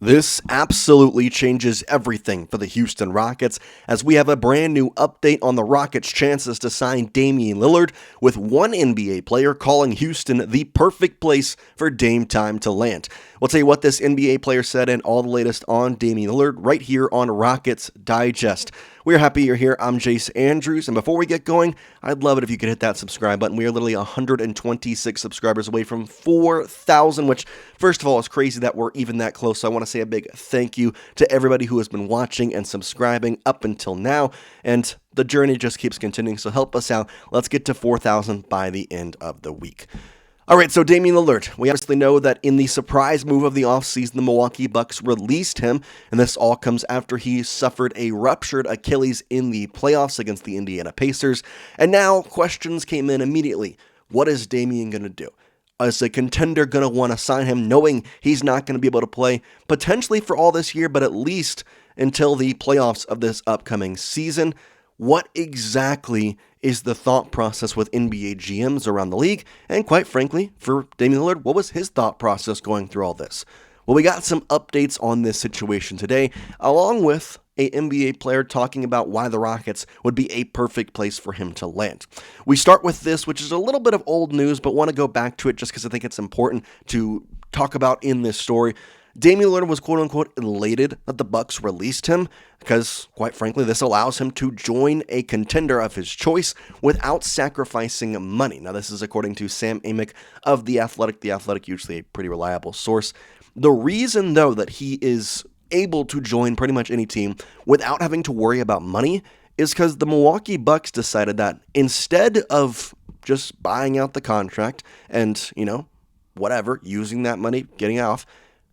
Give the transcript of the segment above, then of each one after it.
This absolutely changes everything for the Houston Rockets, as we have a brand new update on the Rockets' chances to sign Damian Lillard, with one NBA player calling Houston the perfect place for Dame time to land. We'll tell you what this NBA player said and all the latest on Damian Lillard right here on Rockets Digest. We're happy you're here. I'm Jace Andrews, and before we get going, I'd love it if you could hit that subscribe button. We are literally 126 subscribers away from 4,000, which, first of all, is crazy that we're even that close. So I want to say a big thank you to everybody who has been watching and subscribing up until now, and the journey just keeps continuing, so help us out. Let's get to 4,000 by the end of the week. All right, so Damian Lillard, we obviously know that in the surprise move of the offseason, the Milwaukee Bucks released him, and this all comes after he suffered a ruptured Achilles in the playoffs against the Indiana Pacers, and now questions came in immediately. What is Damian going to do? Is a contender going to want to sign him knowing he's not going to be able to play potentially for all this year, but at least until the playoffs of this upcoming season? What exactly is the thought process with NBA GMs around the league? And quite frankly, for Damian Lillard, what was his thought process going through all this? Well, we got some updates on this situation today, along with an NBA player talking about why the Rockets would be a perfect place for him to land. We start with this, which is a little bit of old news, but want to go back to it just because I think it's important to talk about in this story. Damian Lillard was quote-unquote elated that the Bucks released him because, quite frankly, this allows him to join a contender of his choice without sacrificing money. Now, this is according to Sam Amick of The Athletic. The Athletic, usually a pretty reliable source. The reason, though, that he is able to join pretty much any team without having to worry about money is because the Milwaukee Bucks decided that instead of just buying out the contract and, whatever, using that money, getting off,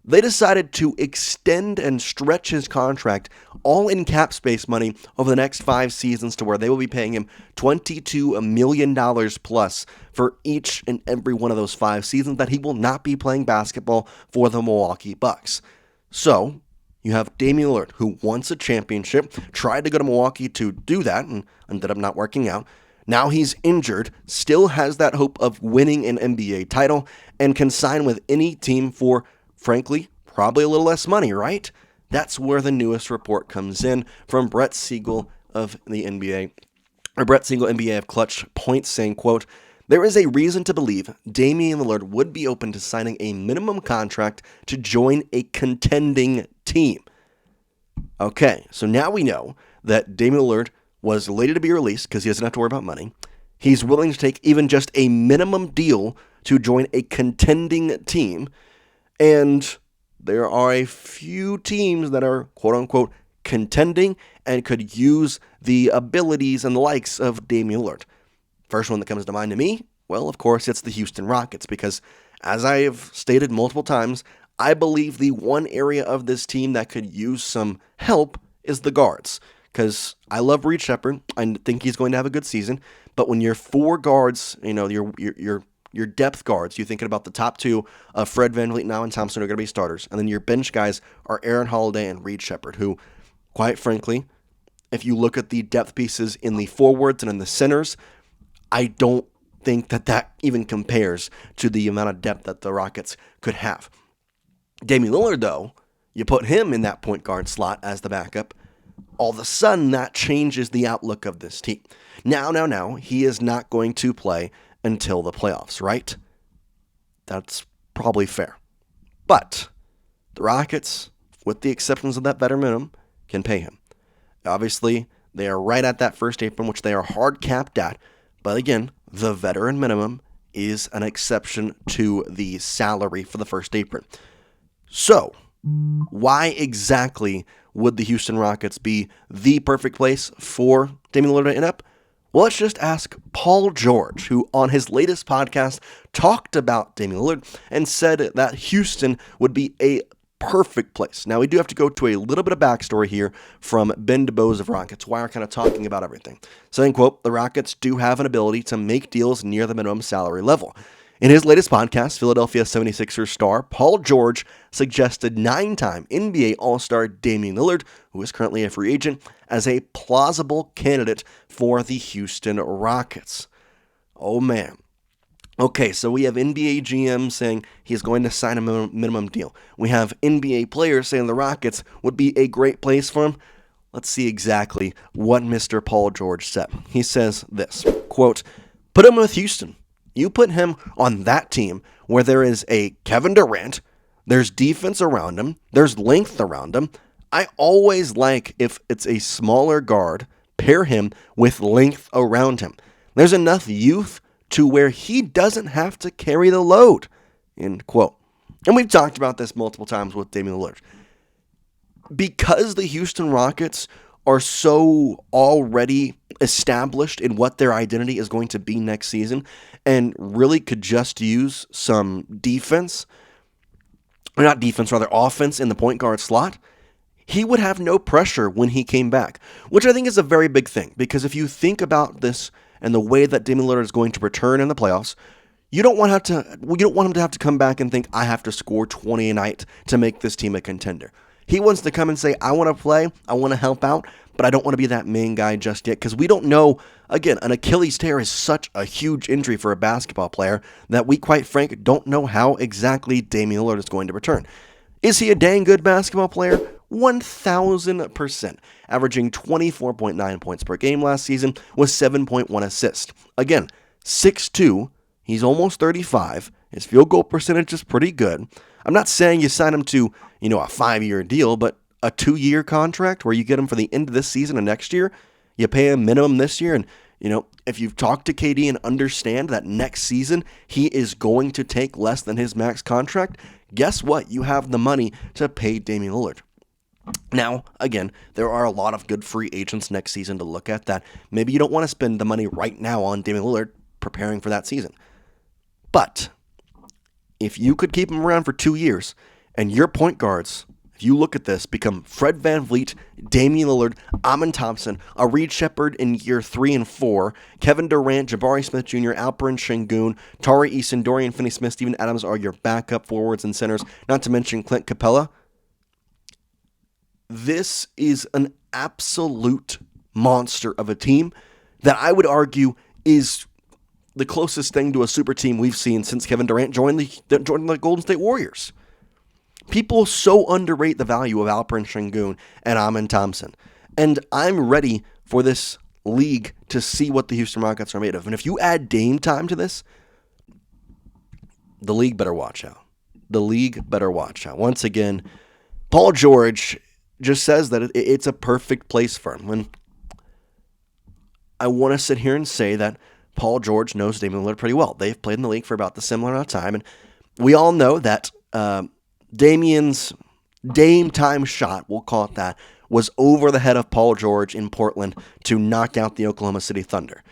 they decided to extend and stretch his contract all in cap space money over the next 5 seasons to where they will be paying him $22 million plus for each and every one of those 5 seasons that he will not be playing basketball for the Milwaukee Bucks. So you have Damian Lillard, who wants a championship, tried to go to Milwaukee to do that and ended up not working out. Now he's injured, still has that hope of winning an NBA title, and can sign with any team for, frankly, probably a little less money, right? That's where the newest report comes in from Brett Siegel of the NBA, or Brett Siegel, NBA of Clutch Points, saying, quote, "There is a reason to believe Damian Lillard would be open to signing a minimum contract to join a contending team." Okay, so now we know that Damian Lillard was elated to be released because he doesn't have to worry about money. He's willing to take even just a minimum deal to join a contending team. And there are a few teams that are, quote-unquote, contending and could use the abilities and the likes of Damian Lillard. First one that comes to mind to me, well, of course, it's the Houston Rockets, because as I have stated multiple times, I believe the one area of this team that could use some help is the guards. Because I love Reed Sheppard. I think he's going to have a good season. But when you're 4 guards, your depth guards, you're thinking about the top 2 of Fred VanVleet and Allen Thompson are going to be starters. And then your bench guys are Aaron Holiday and Reed Sheppard, who, quite frankly, if you look at the depth pieces in the forwards and in the centers, I don't think that even compares to the amount of depth that the Rockets could have. Damian Lillard, though, you put him in that point guard slot as the backup, all of a sudden that changes the outlook of this team. Now, he is not going to play until the playoffs, right? That's probably fair. But the Rockets, with the exceptions of that veteran minimum, can pay him. Obviously, they are right at that first apron, which they are hard capped at. But again, the veteran minimum is an exception to the salary for the first apron. So, why exactly would the Houston Rockets be the perfect place for Damian Lillard to end up? Well, let's just ask Paul George, who on his latest podcast talked about Damian Lillard and said that Houston would be a perfect place. Now, we do have to go to a little bit of backstory here from Ben DeBose of Rockets, why we're kind of talking about everything. Saying, quote, "The Rockets do have an ability to make deals near the minimum salary level." In his latest podcast, Philadelphia 76ers star Paul George suggested 9-time NBA All-Star Damian Lillard, who is currently a free agent, as a plausible candidate for the Houston Rockets. Oh man, Okay, so we have NBA GM saying he's going to sign a minimum deal. We have NBA players saying the Rockets would be a great place for him. Let's see exactly what Mr. Paul George said. He says this, quote, "Put him with Houston. You put him on that team where there is a Kevin Durant, there's defense around him, there's length around him. I always like if it's a smaller guard, pair him with length around him. There's enough youth to where he doesn't have to carry the load," end quote. And we've talked about this multiple times with Damian Lillard. Because the Houston Rockets are so already established in what their identity is going to be next season and really could just use some defense, or not defense, rather offense in the point guard slot, he would have no pressure when he came back, which I think is a very big thing. Because if you think about this and the way that Damian Lillard is going to return in the playoffs, you don't want him to have to come back and think, I have to score 20 a night to make this team a contender. He wants to come and say, I want to play, I want to help out, but I don't want to be that main guy just yet, because we don't know. Again, an Achilles tear is such a huge injury for a basketball player that we, quite frankly, don't know how exactly Damian Lillard is going to return. Is he a dang good basketball player? 1,000%, averaging 24.9 points per game last season with 7.1 assists. Again, 6'2", he's almost 35. His field goal percentage is pretty good. I'm not saying you sign him to, a 5-year deal, but a 2-year contract where you get him for the end of this season and next year. You pay him minimum this year, and if you've talked to KD and understand that next season he is going to take less than his max contract, guess what? You have the money to pay Damian Lillard. Now, again, there are a lot of good free agents next season to look at that maybe you don't want to spend the money right now on Damian Lillard preparing for that season. But if you could keep him around for 2 years and your point guards, if you look at this, become Fred VanVleet, Damian Lillard, Amen Thompson, Reed Shepard in year 3 and 4, Kevin Durant, Jabari Smith Jr., Alperen Şengün, Tari Eason, Dorian Finney-Smith, Steven Adams are your backup forwards and centers, not to mention Clint Capella. This is an absolute monster of a team that I would argue is the closest thing to a super team we've seen since Kevin Durant joined the Golden State Warriors. People so underrate the value of Alperen Şengün and Amen Thompson. And I'm ready for this league to see what the Houston Rockets are made of. And if you add Dame time to this, the league better watch out. The league better watch out. Once again, Paul George just says that it's a perfect place for him. And I want to sit here and say that Paul George knows Damian Lillard pretty well. They've played in the league for about the similar amount of time, and we all know that Damian's Dame time shot, we'll call it that, was over the head of Paul George in Portland to knock out the Oklahoma City Thunder.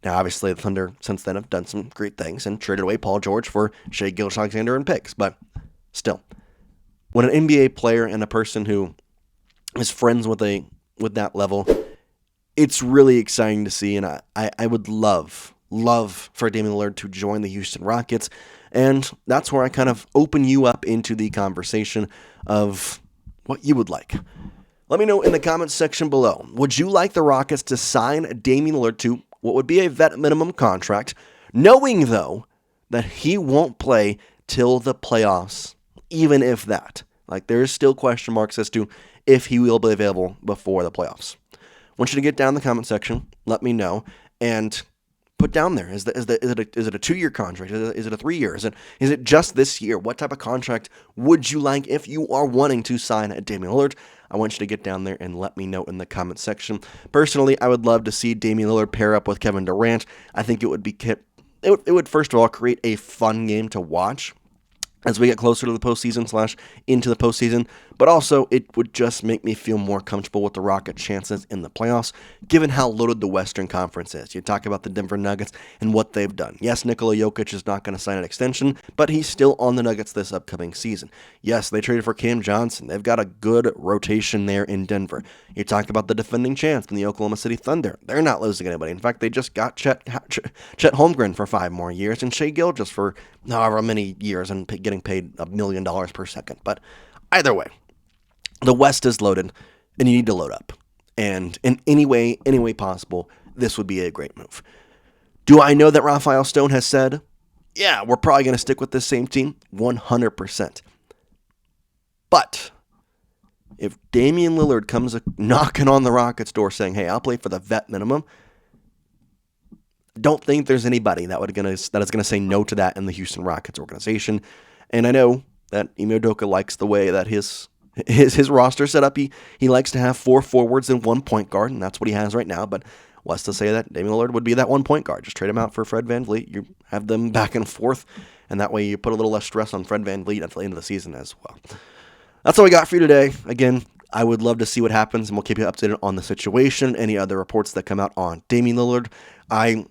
Now, obviously, the Thunder since then have done some great things and traded away Paul George for Shai Gilgeous-Alexander and picks, but still, when an NBA player and a person who is friends with that level, it's really exciting to see, and I would love for Damian Lillard to join the Houston Rockets, and that's where I kind of open you up into the conversation of what you would like. Let me know in the comments section below. Would you like the Rockets to sign Damian Lillard to what would be a vet minimum contract, knowing, though, that he won't play till the playoffs, even if that? Like, there is still question marks as to if he will be available before the playoffs. I want you to get down in the comment section, let me know, and put down there, is it a 2-year contract? Is it a 3-year? Is it just this year? What type of contract would you like if you are wanting to sign Damian Lillard? I want you to get down there and let me know in the comment section. Personally, I would love to see Damian Lillard pair up with Kevin Durant. I think it would first of all create a fun game to watch as we get closer to the postseason / into the postseason, but also it would just make me feel more comfortable with the Rockets' chances in the playoffs, given how loaded the Western Conference is. You talk about the Denver Nuggets and what they've done. Yes, Nikola Jokic is not going to sign an extension, but he's still on the Nuggets this upcoming season. Yes, they traded for Cam Johnson. They've got a good rotation there in Denver. You talk about the defending champs in the Oklahoma City Thunder. They're not losing anybody. In fact, they just got Chet Holmgren for 5 more years and Shai Gilgeous for however many years and getting paid $1 million per second. But either way, the West is loaded, and you need to load up. And in any way possible, this would be a great move. Do I know that Rafael Stone has said yeah, we're probably going to stick with this same team 100%. But if Damian Lillard comes knocking on the Rockets' door saying, hey, I'll play for the vet minimum, don't think there's anybody that is going to say no to that in the Houston Rockets organization. And I know that Ime Udoka likes the way that his roster set up. He likes to have 4 forwards and 1 point guard, and that's what he has right now. But what's to say that Damian Lillard would be that 1 point guard? Just trade him out for Fred VanVleet. You have them back and forth, and that way you put a little less stress on Fred VanVleet at the end of the season as well. That's all we got for you today. Again, I would love to see what happens, and we'll keep you updated on the situation, any other reports that come out on Damian Lillard. I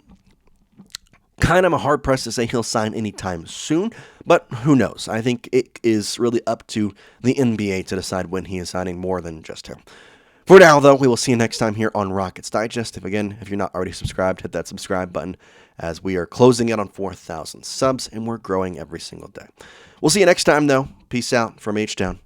kind of am hard-pressed to say he'll sign anytime soon, but who knows? I think it is really up to the NBA to decide when he is signing more than just him. For now, though, we will see you next time here on Rockets Digest. If you're not already subscribed, hit that subscribe button as we are closing in on 4,000 subs, and we're growing every single day. We'll see you next time, though. Peace out from H-Town.